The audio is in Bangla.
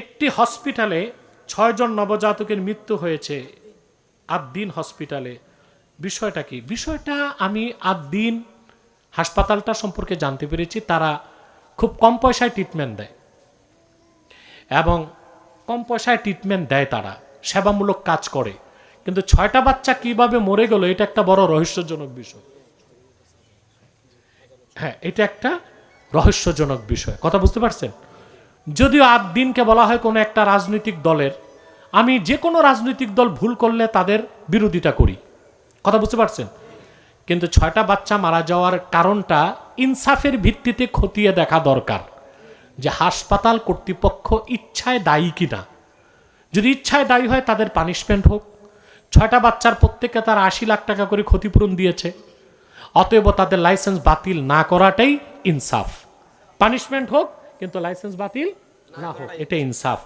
একটি হসপিটালে 6 জন নবজাতকের মৃত্যু হয়েছে, আদ-দ্বীন হসপিটালে। বিষয়টা কি? বিষয়টা আমি আদ-দ্বীন হাসপাতালটা সম্পর্কে জানতে পেরেছি, তারা খুব কম পয়সায় ট্রিটমেন্ট দেয় এবং কম পয়সায় ট্রিটমেন্ট দেয়, তারা সেবামূলক কাজ করে। কিন্তু 6টা বাচ্চা কিভাবে মরে গেল এটা একটা বড় রহস্যজনক বিষয়। হ্যাঁ, এটা একটা রহস্যজনক বিষয়, কথা বুঝতে পারছেন? যদিও আদ-দ্বীনকে বলা হয় কোনো একটা রাজনৈতিক দলের, আমি যে কোনো রাজনৈতিক দল ভুল করলে তাদের বিরোধিতা করি, কথা বুঝতে পারছেন? কিন্তু 6টা বাচ্চা মারা যাওয়ার কারণটা ইনসাফের ভিত্তিতে খতিয়ে দেখা দরকার, যে হাসপাতাল কর্তৃপক্ষ ইচ্ছায় দায়ী কিনা। যদি ইচ্ছায় দায়ী হয় তাদের পানিশমেন্ট হোক। 6টা বাচ্চার প্রত্যেককে তারা 80 লাখ টাকা করে ক্ষতিপূরণ দিয়েছে, অতএব তাদের লাইসেন্স বাতিল না করাটাই ইনসাফ। পানিশমেন্ট হোক কিন্তু লাইসেন্স বাতিল না হোক, এটা ইনসাফ।